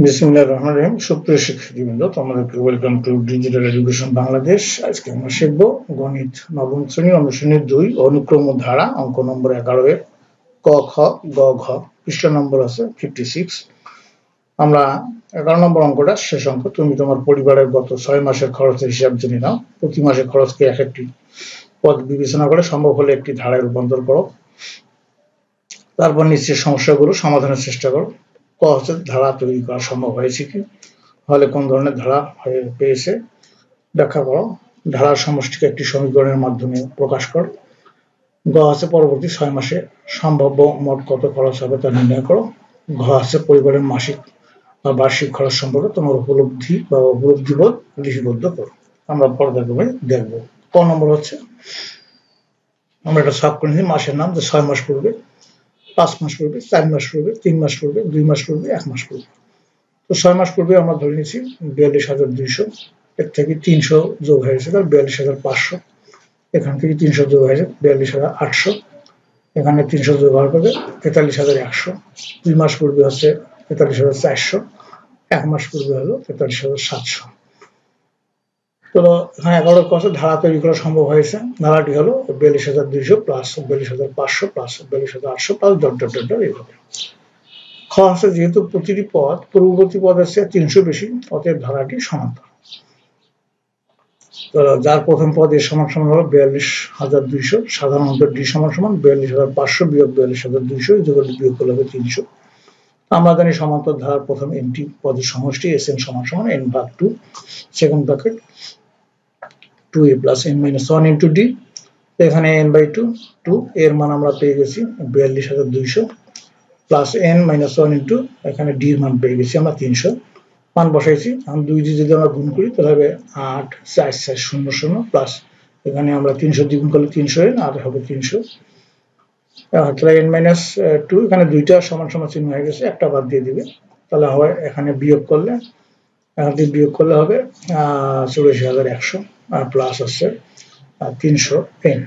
বিসমিল্লাহির রহমানির রহিম। সুপ্রিয় শিক্ষার্থীবৃন্দ, তোমাদেরকে welcome to digital education Bangladesh. আজকে আমরা শিখব গণিত নবম শ্রেণী অনুশীলনী 2 অনুক্রম ও ধারা, অঙ্ক নম্বর 11 এর ক খ গ ঘ, পৃষ্ঠা নম্বর আছে 56। আমরা 11 নম্বর অঙ্কটা শেষ অঙ্ক। তুমি তোমার পরিবারের গত 6 মাসের খরচের হিসাব জেনে নাও। প্রতি মাসে খরচকে এক একটি পদ বিবেচনা করে সম্ভব হলে একটি ধারায় রূপান্তর করো। তারপর নিচের সমস্যাগুলো সমাধানের চেষ্টা করো। ক হচ্ছে ধারা তৈরি করা সম্ভব হয়েছে কি, হলে কোন ধরনের ধারা পেয়েছে ব্যাখ্যা করো। ধারার সমষ্টিকে একটি সমীকরণের মাধ্যমে প্রকাশ করো। গ হচ্ছে পরবর্তী 6 মাসে সম্ভাব্য মোট কত খরচ হবে তা নির্ণয় করো। ঘ হচ্ছে পরিবারের মাসিক বা বার্ষিক খরচ সম্পর্কে তোমার উপলব্ধি বা উপলব্ধিবোধ লিপিবদ্ধ করো। আমরা পর্যায়ক্রমে দেখব। ক নম্বর হচ্ছে আমরা একটা ছক করে নিয়েছি মাসের নাম, যে 6 মাস পূর্বে, 5 মাস পূর্বে, 4 মাস পূর্বে, 3 মাস পূর্বে, 2 মাস পূর্বে, 1 মাস পূর্বে। তো 6 মাস পূর্বে আমরা ধরে নিয়েছি 42,200, এর থেকে 300 যোগ হয়েছে তার 42,500, এখান থেকে 300 যোগ হয়েছে 42,800, এখানে 300 যোগ হওয়ার পরে 43,100। 2 মাস পূর্বে হচ্ছে 43,400, 1 মাস পূর্বে হলো 43,700। তো এখানে 11 কষ্ট ধারা তৈরি করা সম্ভব হয়েছে। ধারাটি হলো 42,200 plus 42,500 plus 42,800 plus dot dot dot dot এইভাবে। খ হচ্ছে যেহেতু প্রতিটি পদ পূর্ববর্তী পদের চেয়ে 300 বেশি, অতএব ধারাটি সমান্তর। তো যার প্রথম পদ এর সমান সমান হলো 42,200, সাধারণত ডি সমান সমান 42,500 বিয়োগ 42,200, বিয়োগ করলে হবে 300। আমরা জানি সমান্তর ধারার প্রথম এনটি পদের সমষ্টি এস এন সমান সমান এন ভাগ 2, second bracket 2a plus n minus 1 into D. এখানে n বাই 2 এর মান আমরা পেয়ে গেছি 42,200 প্লাস n মাইনাস 1 ইন্টু এখানে ডি এর মান পেয়ে গেছি আমরা 300। মান বসাইছি। এখন 2 দিয়ে যদি আমরা গুণ করি তাহলে হবে 8 4 4 0 0 প্লাস এখানে আমরা 300 দিয়ে গুণ করলে 300 আর হবে 300। তাহলে n মাইনাস 2 এখানে দুইটা সমান সমান চিহ্ন হয়ে গেছে, একটা বাদ দিয়ে দিবে, তাহলে হয় এখানে বিয়োগ করলে হবে 84,100 আর প্লাস হচ্ছে 300 n।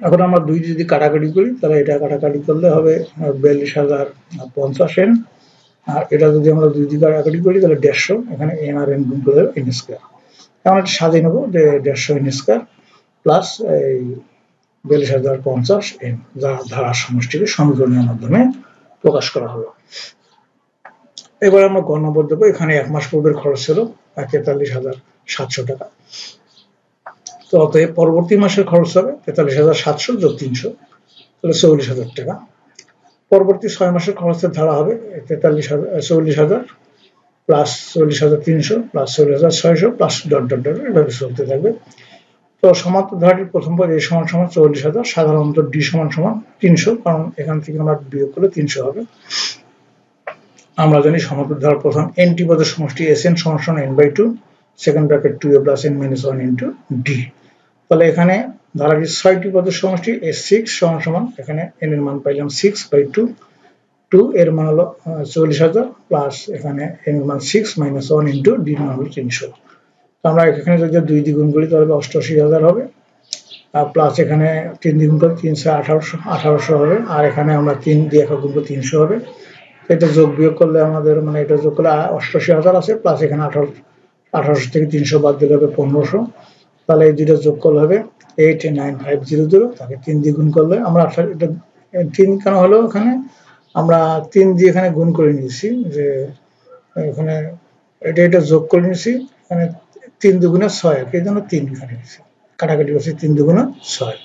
এখন আমরা 2 যদি কাটাকাটি করি তাহলে এটা কাটাকাটি করলে হবে 42,050 n, আর এটা যদি আমরা 2 দিয়ে কাটাকাটি করি তাহলে 150, এখানে n আর n গুণ করে দেবে n স্কয়ার। এখন এটা সাজিয়ে নেব যে 150 n স্কয়ার প্লাস এই 42,050 n, যা ধারার সমষ্টিকে সমীকরণের মাধ্যমে প্রকাশ করা হলো। এবার আমরা গ নম্বর দেবো। এখানে 1 মাস পূর্বের খরচ ছিল 43,700 টাকা। তো অতএব পরবর্তী মাসের খরচ হবে 43,700 যোগ 300, তাহলে 44,000 টাকা। পরবর্তী 6 মাসের খরচের ধারা হবে 44,000 plus 44,300 plus 44,600 plus dot dot dot এভাবে চলতে থাকবে। তো সমান্তর ধারাটির প্রথম পদ এ সমান সমান 44,000, সাধারণত ডি সমান সমান 300, কারণ এখান থেকে আমরা বিয়োগ করলে 300 হবে। আমরা জানি সমান্তর ধারার প্রথম এনটি পদের সমষ্টি এস এন সমান সমান n by 2, second bracket 2a plus n minus 1 into d. তাহলে এখানে ধারাটির 6টি পদের সমষ্টি s6 সমান সমান এখানে n এর মান পাইলাম 6 বাই 2 এর মান হলো 44,000 প্লাস এখানে n এর মান 6 মাইনাস 1 ইন্টু ডি এর মান হলো 300। আমরা এখানে যদি 2 দ্বিগুণ করি তাহলে 88,000 হবে, আর প্লাস এখানে 3 দ্বিগুণ করে 318,000 হবে, আর এখানে আমরা 3 দিয়ে একক গুণ করে 300 হবে। এটা যোগ বিয়োগ করলে আমাদের মানে এটা যোগ করলে 88,000 আছে, প্লাস এখানে 1800 থেকে 300 বাদ দিলে হবে 1500, তাহলে এই দুটো যোগ করলে হবে 89500। তাকে 3 দিয়ে গুণ করলে আমরা এটা 3 কেন হলো, এখানে আমরা 3 দিয়ে এখানে গুণ করে নিয়েছি, যে এখানে এটা যোগ করে নিয়েছি, এখানে 3 দুগুণে 6, এই জন্য 3 এখানে নিয়েছি, কাটাকাটি করছি 3 দুগুণে 6।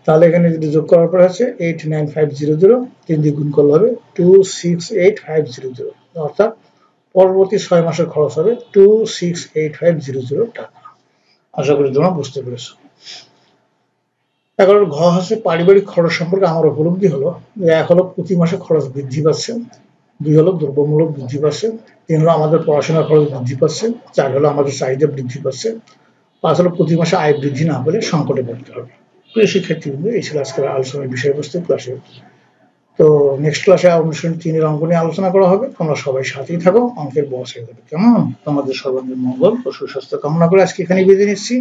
তাহলে এখানে যদি যোগ করার পর আছে 89500, 3 দিয়ে গুণ করলে হবে 268,500, অর্থাৎ পরবর্তী 6 মাসের খরচ হবে 268,500 টাকা। আশা করি তোমরা বুঝতে পেরেছো। 11 ঘ হচ্ছে পারিবারিক খরচ সম্পর্কে আমার উপলব্ধি হলো যে 1 হলো প্রতি মাসে খরচ বৃদ্ধি পাচ্ছে, 2 হলো দ্রব্যমূল্য বৃদ্ধি পাচ্ছে, 3 হলো আমাদের পড়াশোনার খরচ বৃদ্ধি পাচ্ছে, 4 হলো আমাদের চাহিদা বৃদ্ধি পাচ্ছে, 5 হলো প্রতি মাসে আয় বৃদ্ধি না পেলে সংকটে পড়তে হবে। প্রিয় শিক্ষার্থীবৃন্দ, এই ছিল আজকের আলোচনার বিষয়বস্তু ক্লাসে। তো নেক্সট ক্লাসে অনুশীলনী 3 এর অঙ্ক নিয়ে আলোচনা করা হবে। তোমরা সবাই সাথেই থাকো, অঙ্কের বস হয়ে যাবে কেমন। তোমাদের সর্বাঙ্গীন মঙ্গল ও সুস্বাস্থ্য কামনা করে আজকে এখানে বিদায় নিচ্ছি।